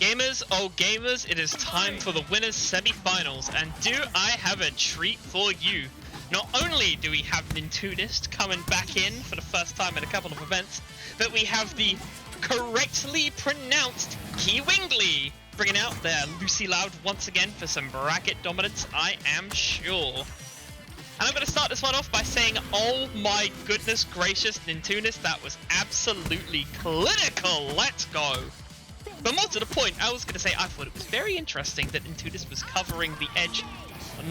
Gamers, oh gamers, it is time for the winners semi-finals, and do I have a treat for you. Not only do we have Nintoonist coming back in for the first time in a couple of events, but we have the correctly pronounced Kiwingly bringing out their Lucy Loud once again for some bracket dominance, I am sure. And I'm going to start this one off by saying, oh my goodness gracious, Nintoonist, that was absolutely clinical. Let's go. But more to the point, I was going to say I thought it was very interesting that Nintoonist was covering the edge,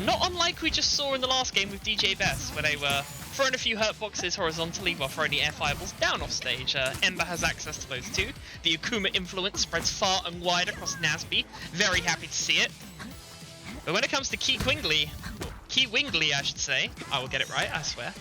not unlike we just saw in the last game with DJ Best, where they were throwing a few hurt boxes horizontally while throwing the air fireballs down off stage. Ember has access to those too. The Akuma influence spreads far and wide across NASB. Very happy to see it. But when it comes to Kiwingly I should say, I will get it right, I swear.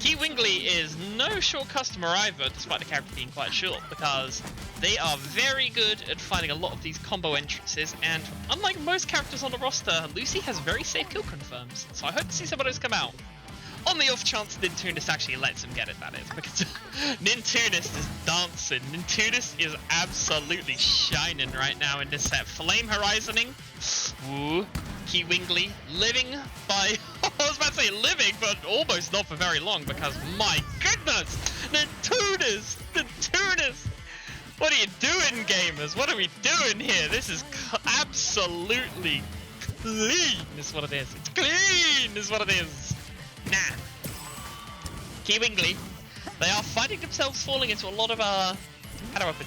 Kiwingly is no short customer either, despite the character being quite short, because they are very good at finding a lot of these combo entrances, and unlike most characters on the roster, Lucy has very safe kill confirms, so I hope to see some of those come out. On the off chance Nintoonist actually lets him get it, that is, because Nintoonist is dancing. Nintoonist is absolutely shining right now in this set. Flame Horizoning. Ooh. Kiwingly living by, I was about to say living, but almost not for very long, because my goodness, Nintoonist, what are you doing, gamers? What are we doing here? This is absolutely clean, is what it is. It's clean, is what it is. Nah. Kiwingly, they are finding themselves falling into a lot of, how do I put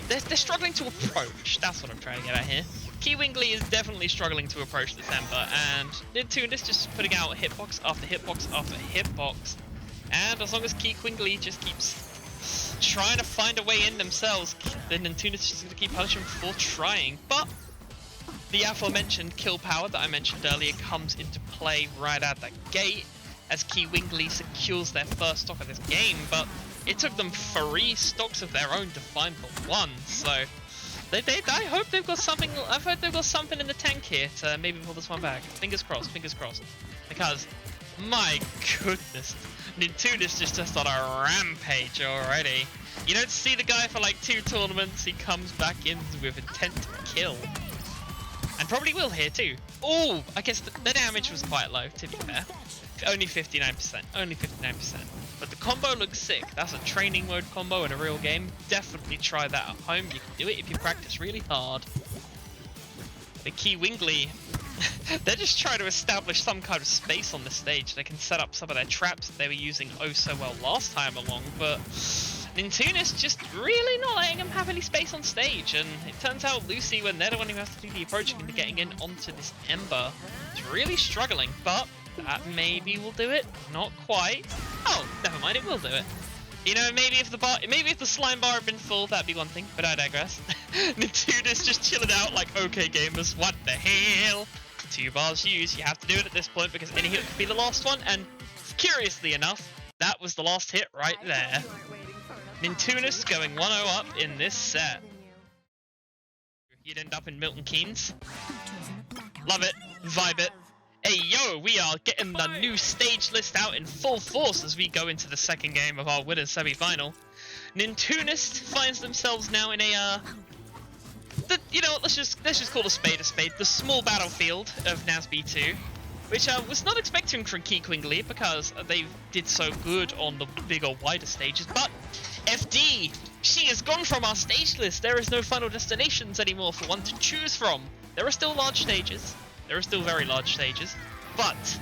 this? They're struggling to approach, that's what I'm trying to get at here. Kiwingly is definitely struggling to approach this Ember, and Nintoonist just putting out hitbox after hitbox after hitbox. And as long as Kiwingly just keeps trying to find a way in themselves, then Nintoonist is just going to keep punishing for trying. But the aforementioned kill power that I mentioned earlier comes into play right out the gate, as Kiwingly secures their first stock of this game, but it took them 3 stocks of their own to find the one, so I hope they've got something. I've heard they've got something in the tank here to maybe pull this one back. Fingers crossed, because my goodness, Nintoonist just on a rampage already. You don't see the guy for like 2 tournaments, he comes back in with intent to kill. And probably will here too. Oh, I guess the damage was quite low, to be fair. Only 59%, only 59%. But the combo looks sick. That's a training mode combo in a real game. Definitely try that at home. You can do it if you practice really hard. The Kiwingly, they're just trying to establish some kind of space on the stage. They can set up some of their traps that they were using oh so well last time along, but Nintoonist just really not letting them have any space on stage, and it turns out Lucy, when they're the one who has to do the approaching and getting in onto this Ember, is really struggling, but that maybe will do it. Not quite. Oh, never mind, it will do it. You know, maybe if the slime bar had been full, that'd be one thing, but I digress. Nintoonist just chilling out like, okay gamers, what the hell? 2 bars used, you have to do it at this point because any hit could be the last one, and curiously enough, that was the last hit right there. Nintoonist going 1-0 up in this set. You'd end up in Milton Keynes. Love it, vibe it. Hey yo, we are getting the new stage list out in full force as we go into the second game of our winners semi-final. Nintoonist finds themselves now in a you know, let's just call a spade, the small battlefield of NASB 2, which I was not expecting from Kiwingly because they did so good on the bigger, wider stages. But FD, she has gone from our stage list. There is no final destinations anymore for one to choose from. There are still large stages. There are still very large stages, but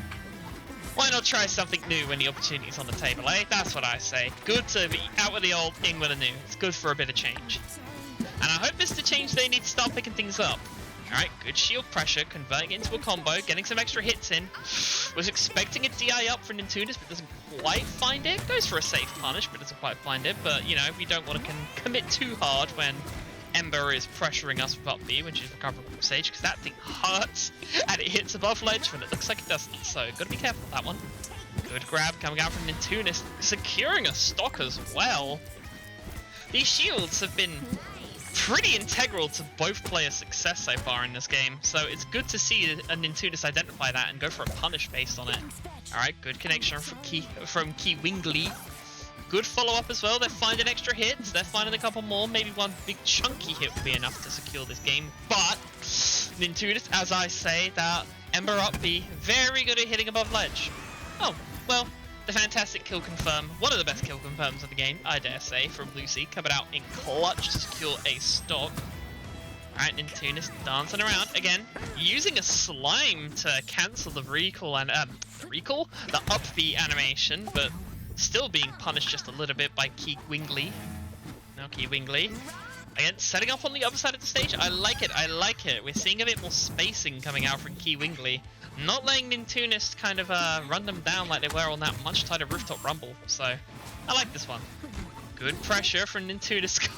why not try something new when the opportunity's on the table, eh? That's what I say. Good to be out with the old, in with the new. It's good for a bit of change. And I hope it's the change they need to start picking things up. Alright, good shield pressure, converting it into a combo, getting some extra hits in. Was expecting a DI up for Nintoonist, but doesn't quite find it. Goes for a safe punish, but doesn't quite find it. But, you know, we don't want to commit too hard when Ember is pressuring us with up B when she's recovering from stage, because that thing hurts and it hits above ledge when it looks like it doesn't, so gotta be careful with that one. Good grab coming out from Nintoonist, securing a stock as well. These shields have been pretty integral to both players' success so far in this game, so it's good to see a Nintoonist identify that and go for a punish based on it. Alright, good connection from Kiwingly. good follow-up as well. They're finding extra hits. They're finding a couple more. Maybe one big chunky hit will be enough to secure this game. But Nintoonist, as I say, that Ember up B, very good at hitting above ledge. Oh, well, the fantastic kill confirm. One of the best kill confirms of the game, I dare say, from Lucy. Coming out in clutch to secure a stock. Alright, Nintoonist dancing around again, using a slime to cancel the recall and the up B animation, but still being punished just a little bit by Kiwingly. Now Kiwingly. Again, setting up on the other side of the stage. I like it, I like it. We're seeing a bit more spacing coming out from Kiwingly. Not letting Nintoonist kind of run them down like they were on that much tighter rooftop rumble. So, I like this one. Good pressure from Nintoonist,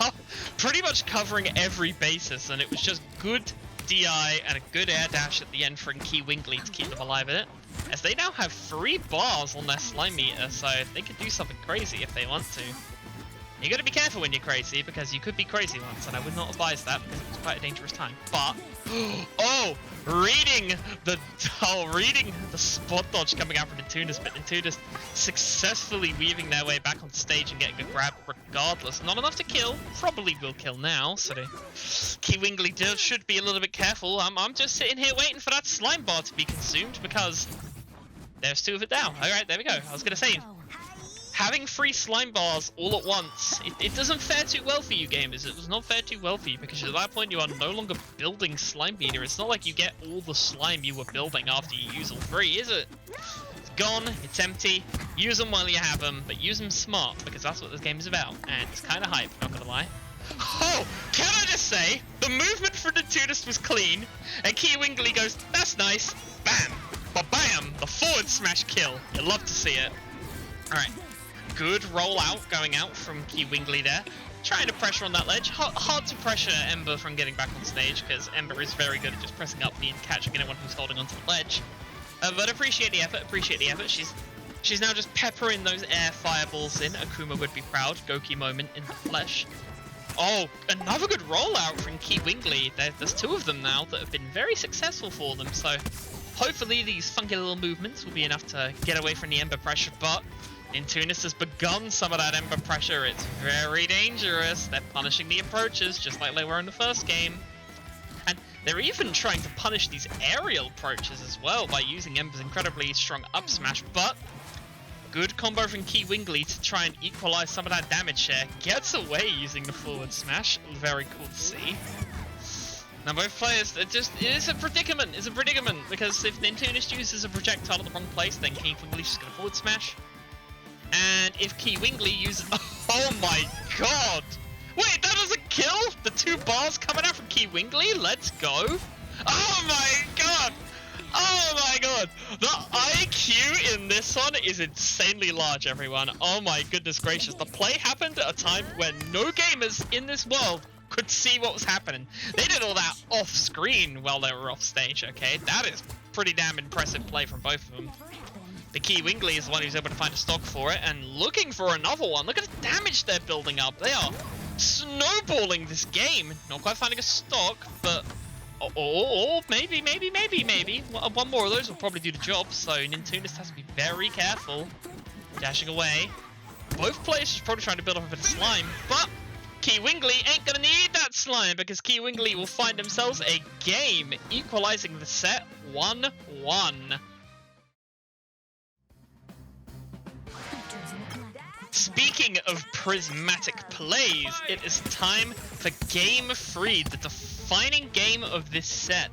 pretty much covering every basis, and it was just good DI and a good air dash at the end from Kiwingly to keep them alive in it. As they now have 3 bars on their slime meter, so they could do something crazy if they want to. You gotta be careful when you're crazy, because you could be crazy once, and I would not advise that because it was quite a dangerous time. But oh, reading the spot dodge coming out from Nintoonist, but Nintoonist successfully weaving their way back on stage and getting a grab regardless. Not enough to kill, probably will kill now, so the Kiwingly should be a little bit careful. I'm just sitting here waiting for that slime bar to be consumed because there's 2 of it now. Alright, there we go. I was gonna say, having 3 slime bars all at once, it doesn't fare too well for you gamers. It does not fare too well for you because at that point you are no longer building slime meter. It's not like you get all the slime you were building after you use all 3, is it? It's gone, it's empty. Use them while you have them, but use them smart because that's what this game is about. And it's kind of hype, not gonna lie. Oh, can I just say, the movement for the Nintoonist was clean, and Kiwingly goes, that's nice, bam, ba-bam, the forward smash kill. You love to see it. Alright. Good rollout going out from Kiwingly there. Trying to pressure on that ledge. Hard to pressure Ember from getting back on stage because Ember is very good at just pressing up and catching anyone who's holding onto the ledge. But appreciate the effort, She's now just peppering those air fireballs in. Akuma would be proud. Goki moment in the flesh. Oh, another good rollout from Kiwingly. There's 2 of them now that have been very successful for them. So hopefully these funky little movements will be enough to get away from the Ember pressure. But Nintoonist has begun some of that Ember pressure. It's very dangerous. They're punishing the approaches just like they were in the first game. And they're even trying to punish these aerial approaches as well by using Ember's incredibly strong up smash. But good combo from Kiwingly to try and equalize some of that damage share. Gets away using the forward smash. Very cool to see. Now both players, it's a predicament. It's a predicament because if Nintoonist uses a projectile in the wrong place, then Kiwingly's just gonna forward smash. And if Kiwingly uses... Oh my god! Wait, that doesn't kill? The 2 bars coming out from Kiwingly? Let's go! Oh my god! Oh my god! The IQ in this one is insanely large, everyone. Oh my goodness gracious. The play happened at a time when no gamers in this world could see what was happening. They did all that off screen while they were off stage, okay? That is pretty damn impressive play from both of them. The Kiwingly is the one who's able to find a stock for it, and looking for another one. Look at the damage they're building up. They are snowballing this game. Not quite finding a stock, but... Oh, maybe. One more of those will probably do the job, so Nintoonist has to be very careful. Dashing away. Both players are probably trying to build up a bit of slime, but Kiwingly ain't gonna need that slime because Kiwingly will find themselves a game, equalizing the set 1-1. Speaking of prismatic plays, it is time for Game 3, the defining game of this set.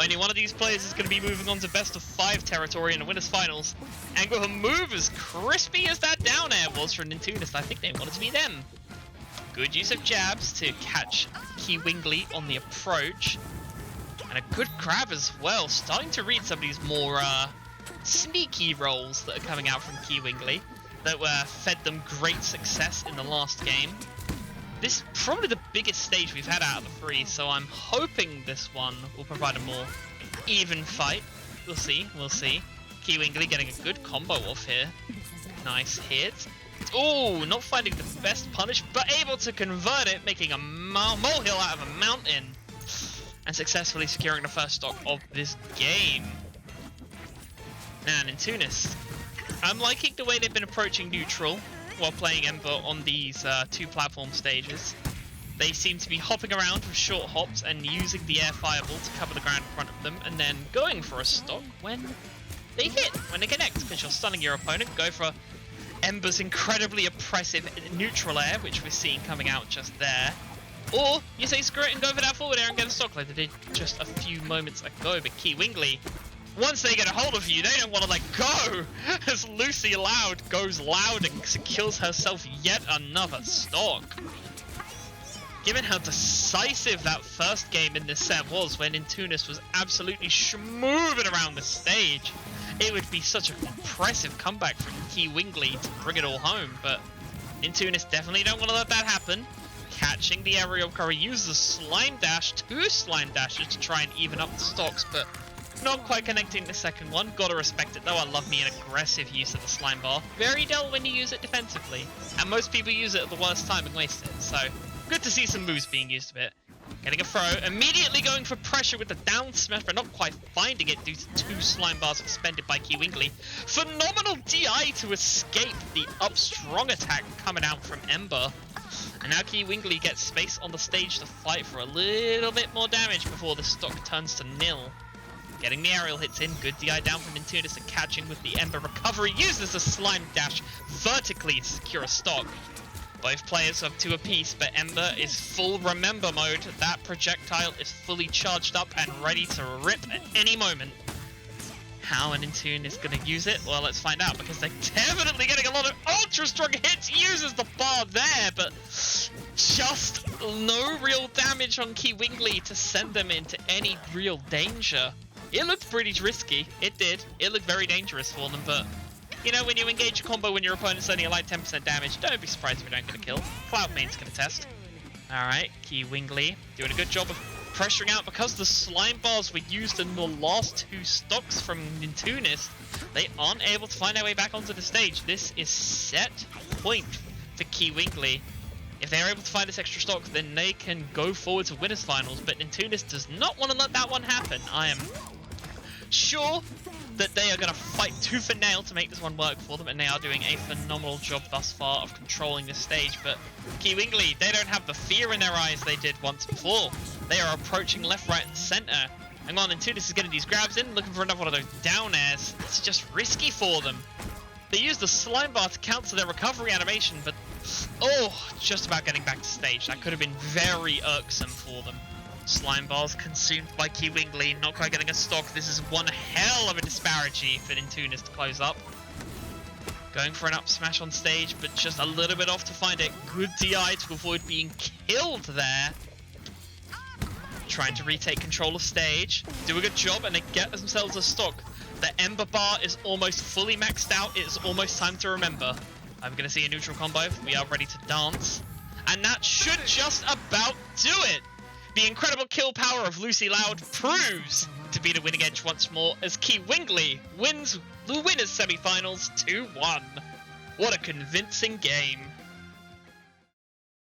Only one of these players is going to be moving on to best of 5 territory in the winners finals. And with a move as crispy as that down air was from Nintoonist, I think they wanted to be them. Good use of jabs to catch Kiwingly on the approach. And a good grab as well, starting to read some of these more sneaky rolls that are coming out from Kiwingly that fed them great success in the last game. This is probably the biggest stage we've had out of the 3, so I'm hoping this one will provide a more even fight. We'll see. Kiwingly getting a good combo off here. Nice hit. Oh, not finding the best punish, but able to convert it, making a molehill out of a mountain. And successfully securing the first stock of this game. Now, Nintoonist. I'm liking the way they've been approaching neutral. while playing Ember on these 2 platform stages. They seem to be hopping around with short hops and using the air fireball to cover the ground in front of them, and then going for a stock when they hit, when they connect, because you're stunning your opponent. Go for Ember's incredibly oppressive neutral air, which we're seeing coming out just there. Or you say screw it and go for that forward air and get a stock like they did just a few moments ago. But Kiwingly, once they get a hold of you, they don't want to let go, as Lucy Loud goes loud and secures herself yet another stock. Given how decisive that first game in this set was, when Nintoonist was absolutely schmoving around the stage, it would be such an impressive comeback from Kiwingly to bring it all home, but Nintoonist definitely don't want to let that happen. Catching the aerial curry, uses a slime dash, 2 slime dashes to try and even up the stocks, but not quite connecting the second one. Gotta respect it though, I love me an aggressive use of the slime bar. Very dull when you use it defensively, and most people use it at the worst time and waste it, so good to see some moves being used a bit. Getting a throw, immediately going for pressure with the down smash, but not quite finding it due to 2 slime bars expended by Kiwingly. Phenomenal DI to escape the up strong attack coming out from Ember. And now Kiwingly gets space on the stage to fight for a little bit more damage before the stock turns to nil. Getting the aerial hits in, good DI down from Nintoonist and catching with the Ember recovery, uses a slime dash vertically to secure a stock. Both players have 2 apiece, but Ember is full remember mode. That projectile is fully charged up and ready to rip at any moment. How Nintoonist is going to use it? Well, let's find out, because they're definitely getting a lot of ultra strong hits. Uses the bar there, but just no real damage on Kiwingly to send them into any real danger. It looked pretty risky. It did. It looked very dangerous for them, but you know, when you engage a combo when your opponent's only like 10% damage, don't be surprised if you don't get a kill. Cloudmain's gonna test. Alright, Kiwingly doing a good job of pressuring out, because the slime bars were used in the last 2 stocks from Nintoonist. They aren't able to find their way back onto the stage. This is set point for Kiwingly. If they're able to find this extra stock, then they can go forward to winners finals, but Nintoonist does not want to let that one happen. I am sure that they are going to fight tooth and nail to make this one work for them, and they are doing a phenomenal job thus far of controlling this stage. But Kiwingly, they don't have the fear in their eyes they did once before. They are approaching left, right, and center. Hang on, Nintoonist is getting these grabs in, looking for another one of those down airs. It's just risky for them. They use the slime bar to counter their recovery animation, but just about getting back to stage. That could have been very irksome for them. Slime bars consumed by Kiwingly, not quite getting a stock. This is one hell of a disparity for Nintoonist to close up. Going for an up smash on stage, but just a little bit off to find it. Good DI to avoid being killed there. Trying to retake control of stage. Do a good job, and they get themselves a stock. The Ember bar is almost fully maxed out. It is almost time to remember. I'm going to see a neutral combo. We are ready to dance. And that should just about do it. The incredible kill power of Lucy Loud proves to be the winning edge once more, as Kiwingly wins the winners semi-finals 2-1. What a convincing game.